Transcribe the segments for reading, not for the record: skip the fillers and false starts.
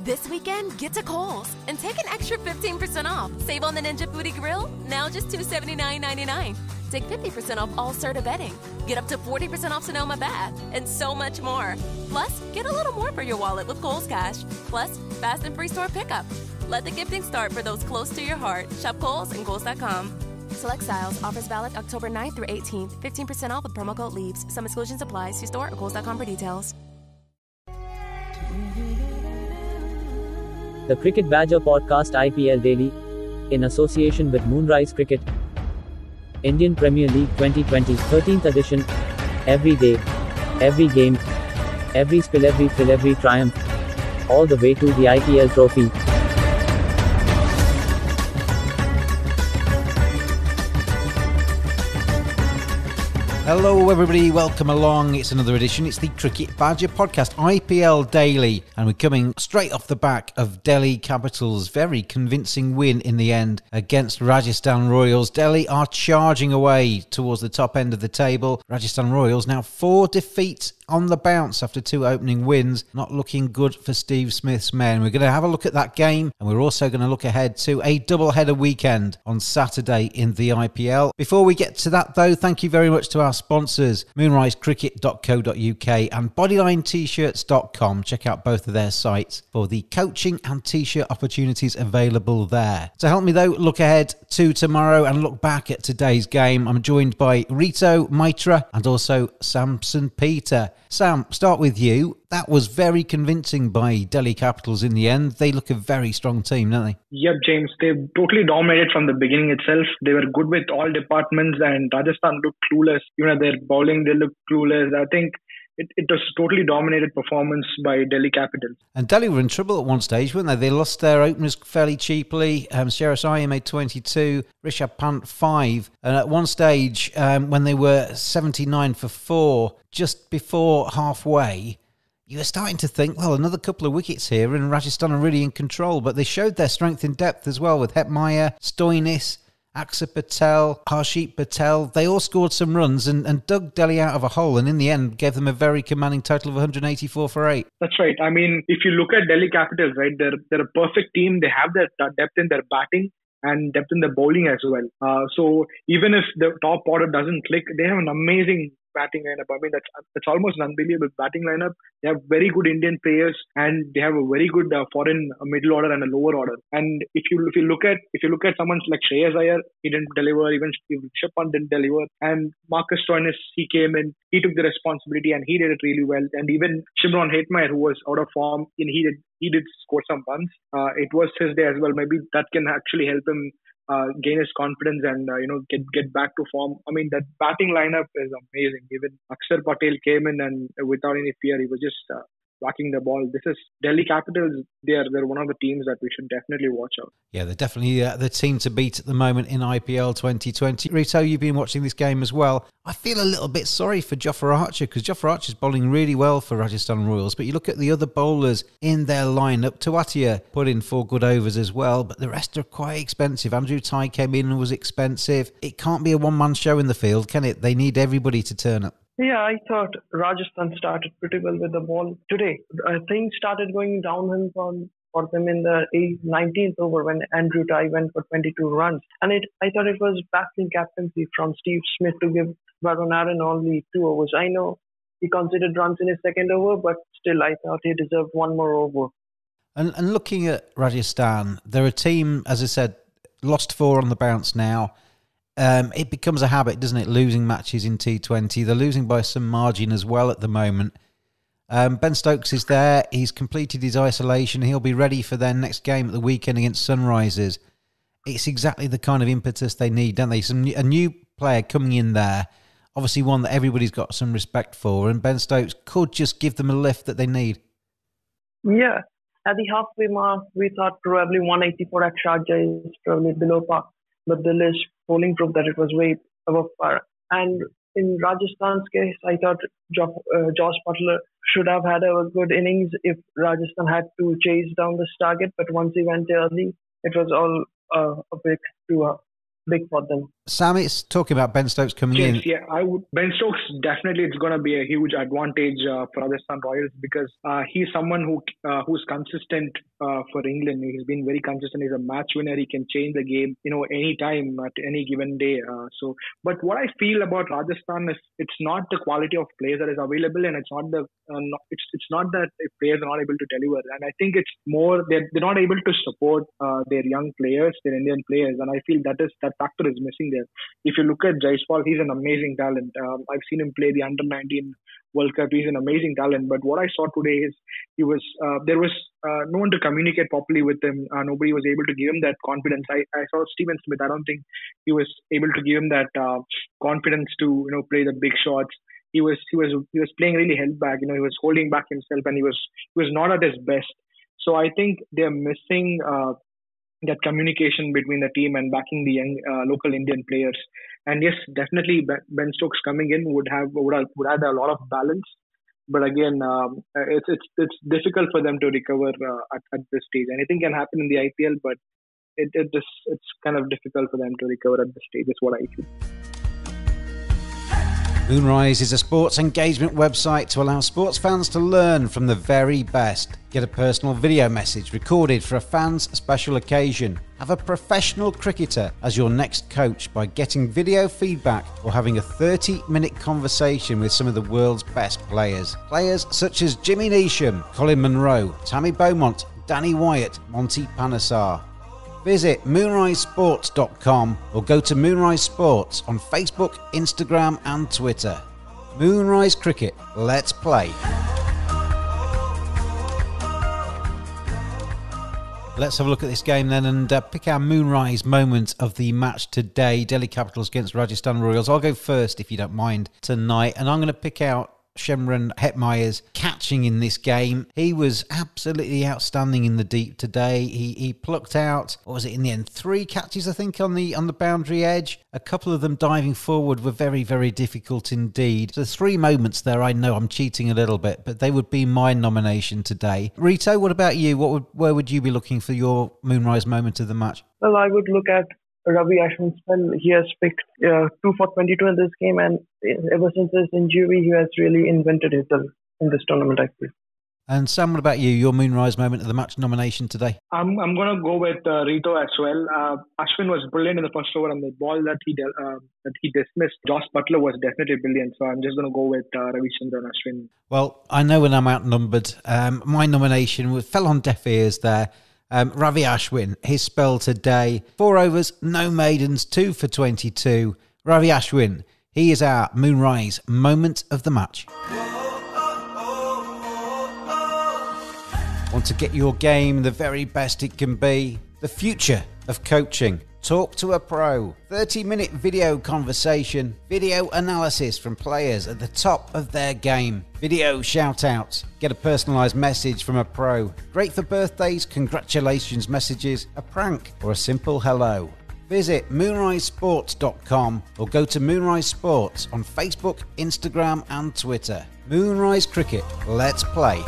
This weekend, get to Kohl's and take an extra 15% off. Save on the Ninja Foodie Grill, now just $279.99. Take 50% off all Serta bedding. Get up to 40% off Sonoma Bath, and so much more. Plus, get a little more for your wallet with Kohl's Cash. Plus, fast and free store pickup. Let the gifting start for those close to your heart. Shop Kohl's and Kohl's.com. Select styles. Offers valid October 9th through 18th. 15% off with promo code LEAVES. Some exclusions apply. See store or Kohl's.com for details. The Cricket Badger Podcast IPL Daily, in association with Moonrise Cricket, Indian Premier League 2020, 13th edition. Every day, every game, every spill, every thrill, every triumph, all the way to the IPL trophy. Hello everybody, welcome along. It's another edition. It's the Cricket Badger Podcast, IPL Daily, and we're coming straight off the back of Delhi Capitals' very convincing win in the end against Rajasthan Royals. Delhi are charging away towards the top end of the table. Rajasthan Royals now 4 defeats on the bounce after 2 opening wins. Not looking good for Steve Smith's men. We're going to have a look at that game, and we're also going to look ahead to a double-header weekend on Saturday in the IPL. Before we get to that though, thank you very much to our sponsors, moonrisecricket.co.uk and bodyline Check out both of their sites for the coaching and t-shirt opportunities available there. To help me though, look ahead to tomorrow and look back at today's game, I'm joined by Ritabrata Maitra and also Samson Peter. Sam, start with you. That was very convincing by Delhi Capitals in the end. They look a very strong team, don't they? Yep, James. They totally dominated from the beginning itself. They were good with all departments, and Rajasthan looked clueless. Even at their bowling, they looked clueless. I think it was totally dominated performance by Delhi Capitals. And Delhi were in trouble at one stage, weren't they? They lost their openers fairly cheaply. Sheras Iyer made 22, Rishabh Pant 5. And at one stage, when they were 79 for 4, just before halfway, you were starting to think, well, another couple of wickets here and Rajasthan are really in control. But they showed their strength in depth as well with Hetmeyer, Stoinis, Akshar Patel, Harshit Patel. They all scored some runs and dug Delhi out of a hole, and in the end gave them a very commanding total of 184 for 8. That's right. I mean, if you look at Delhi Capitals, right, they're a perfect team. They have that depth in their batting and depth in their bowling as well. So even if the top order doesn't click, they have an amazing batting lineup. I mean, that's almost an unbelievable batting lineup. They have very good Indian players, and they have a very good foreign middle order and a lower order. And if you look at someone like Shreyas Iyer, he didn't deliver. Even Rishabh Pant didn't deliver. And Marcus Stoinis, he came in, he took the responsibility, and he did it really well. And even Shimron Hetmeyer, who was out of form, and he did score some runs. It was his day as well. Maybe that can actually help him gain his confidence and get back to form. I mean, that batting lineup is amazing. Even Akshar Patel came in and without any fear, he was just whacking the ball. This is Delhi Capitals. They're one of the teams that we should definitely watch out. Yeah, they're definitely the team to beat at the moment in IPL 2020. Rito, you've been watching this game as well. I feel a little bit sorry for Jofra Archer because Jofra Archer's bowling really well for Rajasthan Royals, but you look at the other bowlers in their lineup. Tewatia put in 4 good overs as well, but the rest are quite expensive. Andrew Ty came in and was expensive. It can't be a one-man show in the field, can it? They need everybody to turn up. Yeah, I thought Rajasthan started pretty well with the ball today. Things started going downhill for them in the 19th over when Andrew Ty went for 22 runs. And I thought it was baffling captaincy from Steve Smith to give Varun Aaron only 2 overs. I know he considered runs in his second over, but still I thought he deserved 1 more over. And looking at Rajasthan, they're a team, as I said, lost 4 on the bounce now. It becomes a habit, doesn't it, losing matches in T20. They're losing by some margin as well at the moment. Ben Stokes is there. He's completed his isolation. He'll be ready for their next game at the weekend against Sunrisers. It's exactly the kind of impetus they need, don't they? A new player coming in there, obviously one that everybody's got some respect for, and Ben Stokes could just give them a lift that they need. Yeah. At the halfway mark, we thought probably 184 at Sharjah is probably below par. But the list polling proved that it was way above par. And in Rajasthan's case, I thought James Buttler should have had a good innings if Rajasthan had to chase down this target. But once he went early, it was all a bit too big for them. Sam, it's talking about Ben Stokes coming in. Yeah, Ben Stokes, definitely it's going to be a huge advantage for Rajasthan Royals because he's someone who's consistent for England. He's been very consistent. He's a match winner. He can change the game, any time at any given day. But what I feel about Rajasthan is it's not the quality of players that is available, and it's not it's not that players are not able to deliver. And I think it's more they're not able to support their young players, their Indian players, and I feel that factor is missing there. If you look at Jaiswal, he's an amazing talent. I've seen him play the Under-19 World Cup. He's an amazing talent. But what I saw today is there was no one to communicate properly with him. Nobody was able to give him that confidence. I saw Steven Smith. I don't think he was able to give him that confidence to play the big shots. He was playing really held back. He was holding back himself, and he was not at his best. So I think they're missing that communication between the team and backing the young local Indian players. And yes, definitely Ben Stokes coming in would add a lot of balance. But again, it's difficult for them to recover at this stage. Anything can happen in the IPL, but it's kind of difficult for them to recover at this stage. Is what I feel. Moonrise is a sports engagement website to allow sports fans to learn from the very best. Get a personal video message recorded for a fan's special occasion. Have a professional cricketer as your next coach by getting video feedback or having a 30-minute conversation with some of the world's best players. Players such as Jimmy Neesham, Colin Munro, Tammy Beaumont, Danny Wyatt, Monty Panesar. Visit moonrisesports.com or go to Moonrise Sports on Facebook, Instagram and Twitter. Moonrise Cricket, let's play. Let's have a look at this game then and pick our Moonrise moment of the match today. Delhi Capitals against Rajasthan Royals. I'll go first if you don't mind tonight, and I'm going to pick out Shemron Hetmeyer's catching in this game. He was absolutely outstanding in the deep today. He plucked out, what was it in the end, 3 catches I think on the boundary edge. A couple of them diving forward were very, very difficult indeed. So 3 moments there. I know I'm cheating a little bit, but they would be my nomination today. Rito, what about you? Where would you be looking for your Moonrise moment of the match? Well, I would look at Ravi Ashwin's spell. He has picked 2 for 22 in this game, and ever since his injury, he has really invented himself in this tournament, I feel. And Sam, what about you? Your Moonrise moment of the match nomination today? I'm going to go with Rito as well. Ashwin was brilliant in the first over, and the ball that he dismissed, James Buttler, was definitely brilliant. So I'm just going to go with Ravichandran Ashwin. Well, I know when I'm outnumbered. My nomination fell on deaf ears there. Ravi Ashwin, his spell today, 4 overs, no maidens, 2 for 22. Ravi Ashwin, he is our Moonrise moment of the match. Want to get your game the very best it can be? The future of coaching. Talk to a pro. 30-minute video conversation. Video analysis from players at the top of their game. Video shout-outs. Get a personalised message from a pro. Great for birthdays, congratulations messages, a prank or a simple hello. Visit moonrisesports.com or go to Moonrise Sports on Facebook, Instagram and Twitter. Moonrise Cricket, let's play.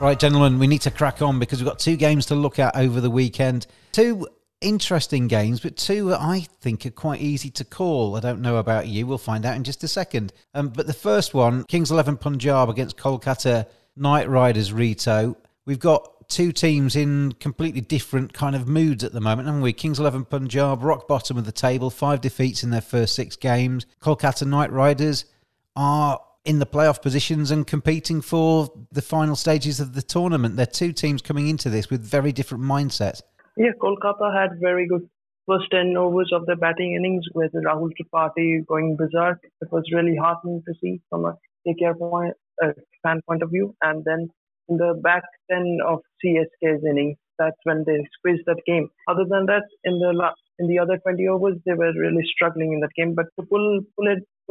Right, gentlemen, we need to crack on because we've got 2 games to look at over the weekend. 2 interesting games, but 2 I think are quite easy to call. I don't know about you. We'll find out in just a second. But the first one, Kings 11 Punjab against Kolkata Knight Riders, Rito. We've got 2 teams in completely different kind of moods at the moment, haven't we? Kings 11 Punjab, rock bottom of the table, 5 defeats in their first 6 games. Kolkata Knight Riders are in the playoff positions and competing for the final stages of the tournament. They're 2 teams coming into this with very different mindsets. Yeah, Kolkata had very good first 10 overs of their batting innings with Rahul Tripathi going berserk. It was really heartening to see from a KKR fan point of view. And then in the back 10 of CSK's innings, that's when they squeezed that game. Other than that, in the other 20 overs, they were really struggling in that game. But to pull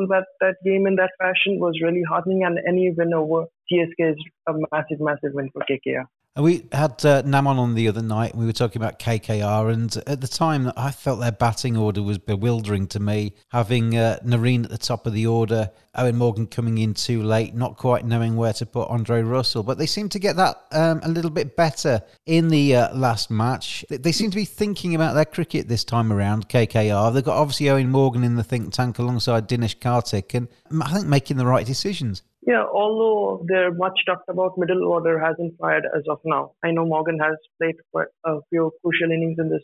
back that game in that fashion was really heartening, and any win over CSK is a massive, massive win for KKR. And we had Naman on the other night, and we were talking about KKR, and at the time I felt their batting order was bewildering to me, having Nareen at the top of the order, Owen Morgan coming in too late, not quite knowing where to put Andre Russell, but they seem to get that a little bit better in the last match. They seem to be thinking about their cricket this time around, KKR. They've got obviously Owen Morgan in the think tank alongside Dinesh Karthik, and I think making the right decisions. Yeah, although they're much talked about, middle order hasn't fired as of now. I know Morgan has played quite a few crucial innings in this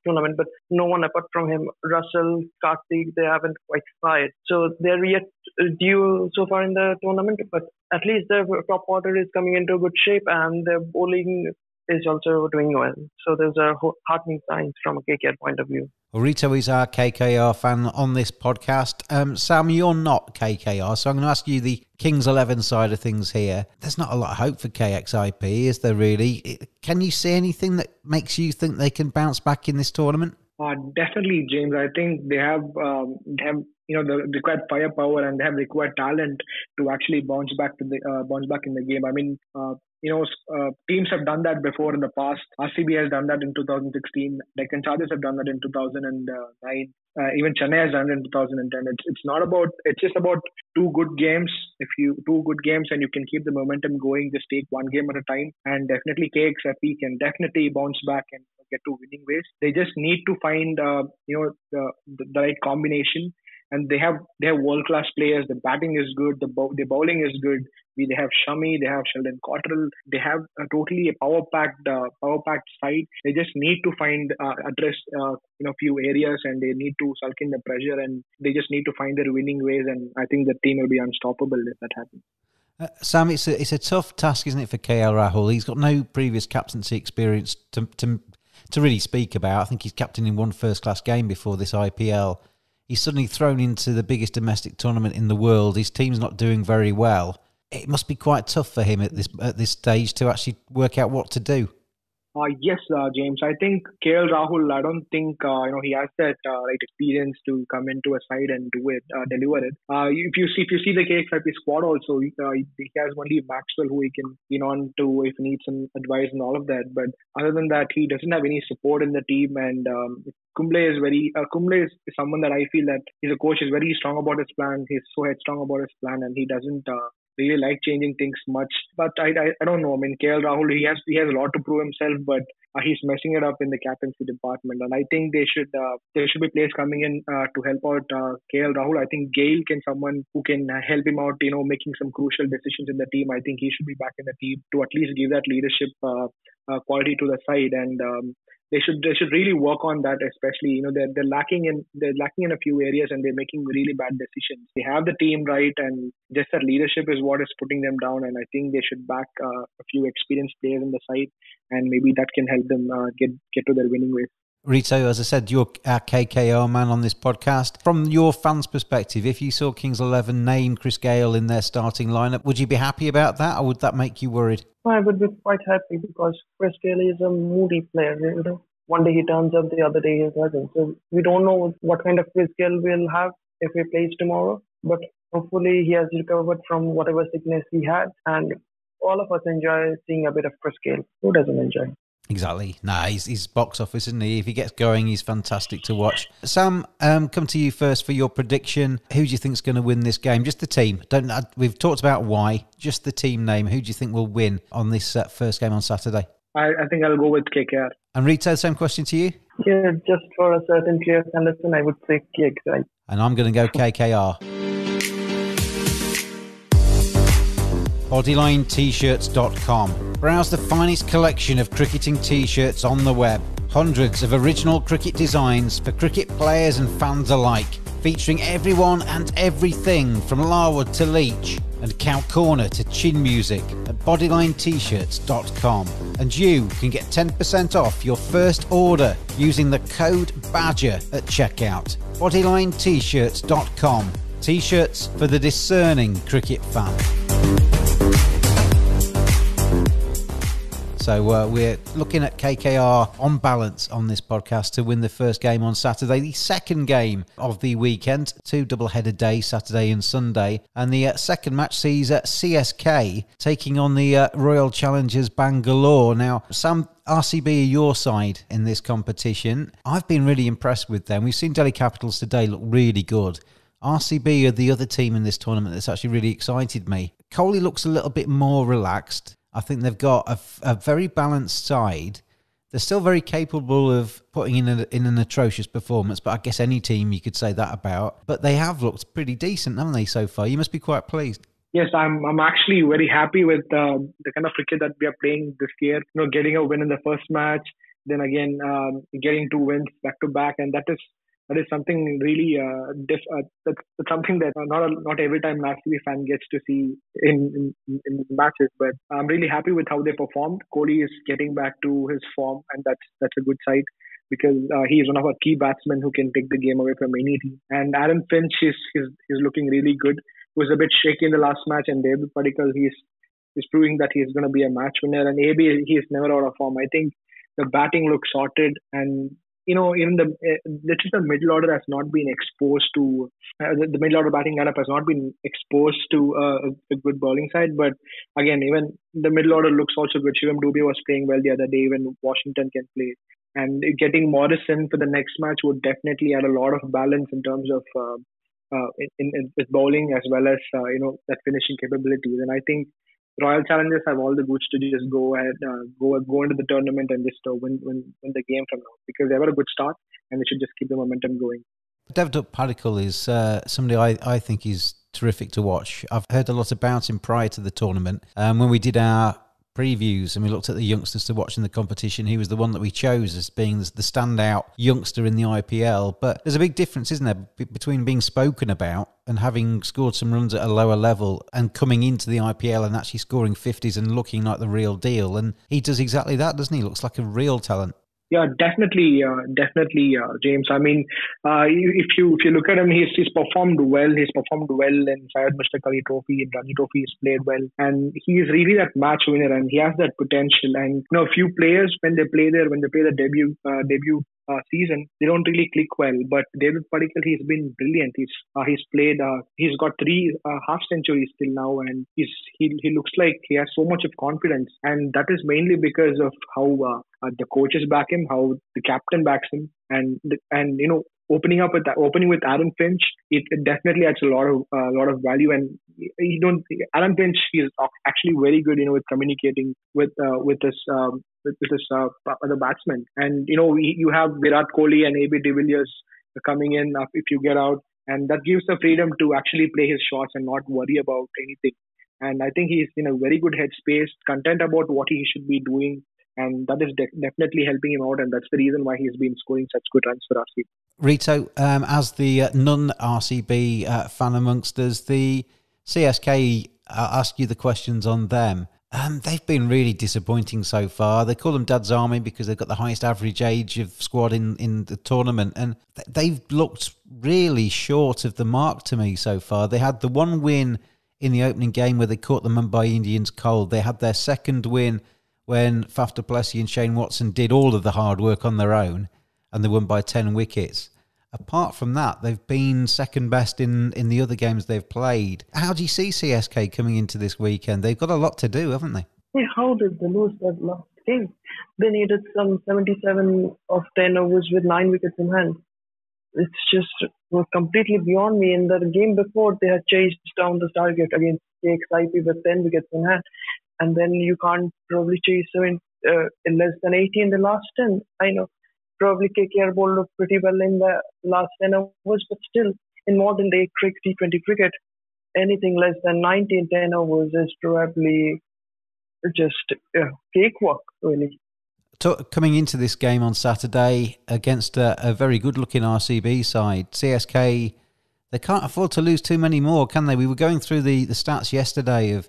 tournament, but no one apart from him, Russell, Karthik, they haven't quite fired. So they're yet due so far in the tournament, but at least their top order is coming into good shape and their bowling is also doing well. So those are heartening signs from a KKR point of view. Well, Rito is our KKR fan on this podcast. Sam, you're not KKR, so I'm going to ask you the Kings 11 side of things here. There's not a lot of hope for KXIP, is there really? Can you see anything that makes you think they can bounce back in this tournament? Definitely, James. I think they have the required firepower and they have required talent to actually bounce back in the game. I mean, teams have done that before in the past. RCB has done that in 2016. Deccan Chargers have done that in 2009. Even Chennai has done it in 2010. It's just about two good games. If you two good games and you can keep the momentum going, just take one game at a time. And definitely KXIP can definitely bounce back and get to winning ways. They just need to find the right combination. And they have world-class players. The batting is good. The bowling is good. They have Shami. They have Sheldon Cottrell. They have a power-packed side. They just need to address few areas, and they need to sulk in the pressure, and they just need to find their winning ways. And I think the team will be unstoppable if that happens. Sam, it's a tough task, isn't it, for KL Rahul? He's got no previous captaincy experience to really speak about. I think he's captain in one first-class game before this IPL. He's suddenly thrown into the biggest domestic tournament in the world. His team's not doing very well. It must be quite tough for him at this stage to actually work out what to do. Yes, James. I think KL Rahul, I don't think he has that right experience to come into a side and deliver it. If you see the KXIP squad also, he has only Maxwell who he can lean on to if he needs some advice and all of that. But other than that, he doesn't have any support in the team. And Kumble is someone that I feel that he's a coach is very strong about his plan. He's so headstrong about his plan, and he doesn't really like changing things much. But I don't know. I mean, KL Rahul, he has a lot to prove himself, but he's messing it up in the captaincy department. And I think there should be players coming in to help out KL Rahul. I think Gale someone who can help him out, making some crucial decisions in the team. I think he should be back in the team to at least give that leadership quality to the side. And they should really work on that, especially they're lacking in a few areas, and they're making really bad decisions. They have the team right, and just that leadership is what is putting them down. And I think they should back a few experienced players in the side, and maybe that can help them get to their winning ways. Rito, as I said, you're our KKR man on this podcast. From your fans' perspective, if you saw Kings 11 name Chris Gale in their starting lineup, would you be happy about that, or would that make you worried? I would be quite happy because Chris Gale is a moody player. One day he turns up, the other day he doesn't. So we don't know what kind of Chris Gale we'll have if he plays tomorrow. But hopefully he has recovered from whatever sickness he had, and all of us enjoy seeing a bit of Chris Gale. Who doesn't enjoy? Exactly. He's box office, isn't he? If he gets going, he's fantastic to watch. Sam, come to you first for your prediction. Who do you think's going to win this game? Just the team. We've talked about why. Just the team name. Who do you think will win on this first game on Saturday? I think I'll go with KKR. And Rita, same question to you? Yeah, just for a certain clear understanding, I would say KXIP. And I'm going to go KKR. Bodyline TShirts.com. Browse the finest collection of cricketing t-shirts on the web. Hundreds of original cricket designs for cricket players and fans alike, featuring everyone and everything from Larwood to Leach and Cow Corner to Chin Music at BodylineTshirts.com. And you can get 10% off your first order using the code BADGER at checkout. BodylineTshirts.com. T-shirts for the discerning cricket fan. So we're looking at KKR on balance on this podcast to win the first game on Saturday, the second game of the weekend, 2 double-header days, Saturday and Sunday. And the second match sees CSK taking on the Royal Challengers Bangalore. Now, Sam, RCB are your side in this competition. I've been really impressed with them. We've seen Delhi Capitals today look really good. RCB are the other team in this tournament that's actually really excited me. Kohli looks a little bit more relaxed. I think they've got a very balanced side. They're still very capable of putting in an atrocious performance, but I guess any team you could say that about. But they have looked pretty decent, haven't they, so far? You must be quite pleased. Yes, I'm actually very happy with the kind of cricket that we are playing this year. You know, getting a win in the first match, then again getting 2 wins back to back, and that is something really that's something that not every time an RCB fan gets to see in matches. But I'm really happy with how they performed. Kohli is getting back to his form, and that's a good sight because he is one of our key batsmen who can take the game away from any team. And Aaron Finch is looking really good. He was a bit shaky in the last match, and David Padikkal he's proving that he's going to be a match winner. And AB, he is never out of form. I think the batting looks sorted, and you know, even the middle order has not been exposed to the middle order batting lineup has not been exposed to a good bowling side. But again, even the middle order looks also good. Shivam Dubey was playing well the other day. Even Washington can play, and getting Morrison for the next match would definitely add a lot of balance in terms of with bowling as well as that finishing capabilities. And I think Royal Challengers have all the goods to just go ahead, go into the tournament and just win the game from now, because they have a good start and they should just keep the momentum going. Devdutt Padikkal is somebody I think is terrific to watch. I've heard a lot about him prior to the tournament. When we did our previews and we looked at the youngsters to watch in the competition, he was the one that we chose as being the standout youngster in the IPL. But there's a big difference, isn't there, between being spoken about and having scored some runs at a lower level and coming into the IPL and actually scoring 50s and looking like the real deal. And he does exactly that, doesn't he? Looks like a real talent. Yeah, definitely, James. I mean, if you look at him, he's performed well. He's performed well in Syed Mushtaq Ali Trophy, in Ranji Trophy. He's played well, and he's really that match winner, and he has that potential. And you know, a few players when they play the debut season, they don't really click well. But David Padikkal, he's been brilliant. He's played. He's got 3 half centuries till now, and he looks like he has so much of confidence, and that is mainly because of how the coaches back him, how the captain backs him, and you know, opening with Aaron Finch, it definitely adds a lot of value. And Aaron Finch is actually very good, you know, with communicating with his other batsmen. And you know, you have Virat Kohli and AB de Villiers coming in if you get out, and that gives the freedom to actually play his shots and not worry about anything. And I think he's in a very good headspace, content about what he should be doing. And that is definitely helping him out, and that's the reason why he's been scoring such good runs for RCB. Rito, as the non-RCB fan amongst us, the CSK, I'll ask you the questions on them. They've been really disappointing so far. They call them Dad's Army because they've got the highest average age of squad in the tournament, and they've looked really short of the mark to me so far. They had the one win in the opening game where they caught the Mumbai Indians cold. They had their second win when Faf du Plessis and Shane Watson did all of the hard work on their own, and they won by 10 wickets. Apart from that, they've been second best in the other games they've played. How do you see CSK coming into this weekend? They've got a lot to do, haven't they? Yeah, how did they lose that last game? They needed some 77 of 10 overs with 9 wickets in hand. It's just was completely beyond me. In the game before, they had chased down the target against KXIP with 10 wickets in hand. And then you can't probably chase in less than 80 in the last 10. I know probably KKR bowled pretty well in the last 10 overs, but still in modern day T20 cricket, anything less than 90 in 10 overs is probably just cakewalk, really. Coming into this game on Saturday against a very good-looking RCB side, CSK, they can't afford to lose too many more, can they? We were going through the stats yesterday of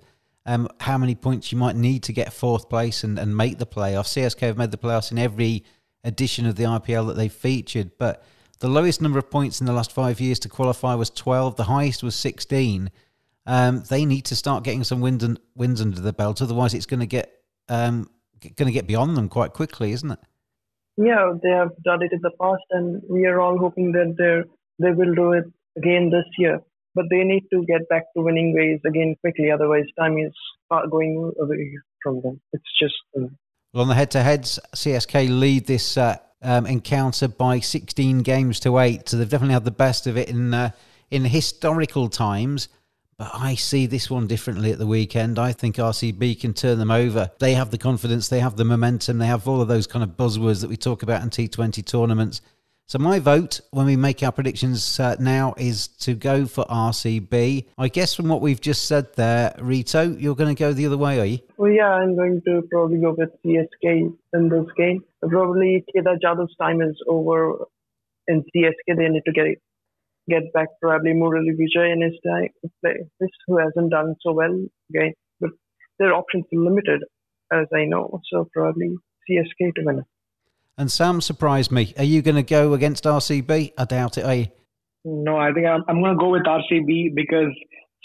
how many points you might need to get fourth place and make the playoffs. CSK have made the playoffs in every edition of the IPL that they've featured, but the lowest number of points in the last 5 years to qualify was 12. The highest was 16. They need to start getting some wins under the belt, otherwise it's going to get going to get beyond them quite quickly, isn't it? Yeah, they have done it in the past, and we are all hoping that they will do it again this year. But they need to get back to winning ways again quickly, otherwise time is going away from them. It's just... Well, on the head-to-heads, CSK lead this encounter by 16 games to 8, so they've definitely had the best of it in historical times. But I see this one differently at the weekend. I think RCB can turn them over. They have the confidence, they have the momentum, they have all of those kind of buzzwords that we talk about in T20 tournaments. So my vote, when we make our predictions now, is to go for RCB. I guess from what we've just said there, Rito, you're going to go the other way, are you? Well, yeah, I'm going to probably go with CSK in this game. Probably Kedar Jadhav's time is over in CSK. They need to get back probably Murali Vijay in his time, who hasn't done so well. Okay, but their options are limited, as I know. So probably CSK to win it. And Sam surprised me. Are you going to go against RCB? I doubt it, are you? No, I think I'm going to go with RCB because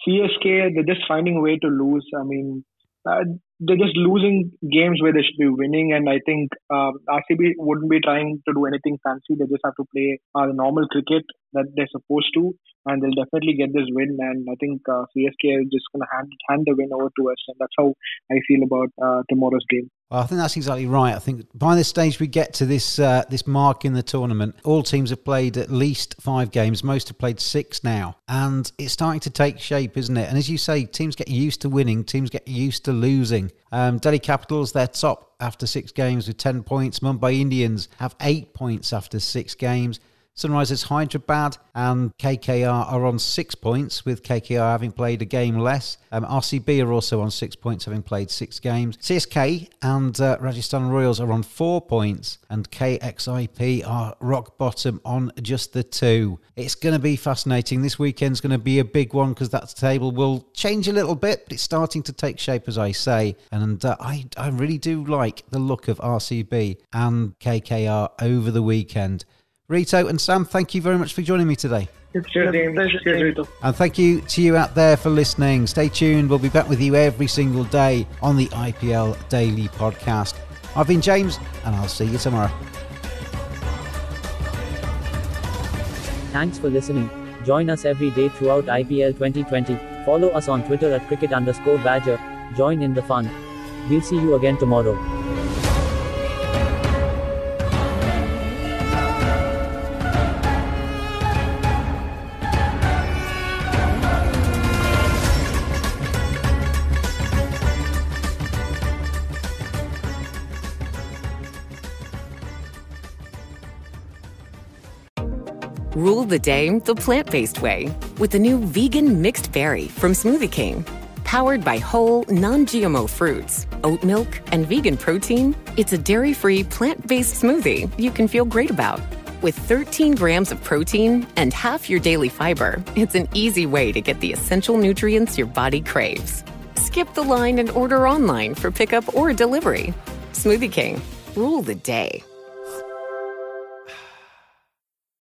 CSK, they're just finding a way to lose. I mean, they're just losing games where they should be winning, and I think RCB wouldn't be trying to do anything fancy. They just have to play the normal cricket that they're supposed to, and they'll definitely get this win. And I think CSK is just going to hand the win over to us, and that's how I feel about tomorrow's game. Well, I think that's exactly right. I think by this stage we get to this mark in the tournament, all teams have played at least 5 games. Most have played 6 now. And it's starting to take shape, isn't it? And as you say, teams get used to winning. Teams get used to losing. Delhi Capitals, they're top after 6 games with 10 points. Mumbai Indians have 8 points after 6 games. Sunrisers Hyderabad and KKR are on 6 points, with KKR having played a game less. RCB are also on 6 points, having played 6 games. CSK and Rajasthan Royals are on 4 points, and KXIP are rock bottom on just the 2. It's going to be fascinating. This weekend's going to be a big one because that table will change a little bit, but it's starting to take shape, as I say. And I really do like the look of RCB and KKR over the weekend. Rito and Sam, thank you very much for joining me today. Cheers, James. Cheers, Rito. And thank you to you out there for listening. Stay tuned. We'll be back with you every single day on the IPL Daily Podcast. I've been James, and I'll see you tomorrow. Thanks for listening. Join us every day throughout IPL 2020. Follow us on Twitter at cricket_badger. Join in the fun. We'll see you again tomorrow. Rule the day the plant-based way with the new vegan mixed berry from Smoothie King. Powered by whole, non-GMO fruits, oat milk, and vegan protein, it's a dairy-free, plant-based smoothie you can feel great about. With 13 grams of protein and half your daily fiber, it's an easy way to get the essential nutrients your body craves. Skip the line and order online for pickup or delivery. Smoothie King. Rule the day.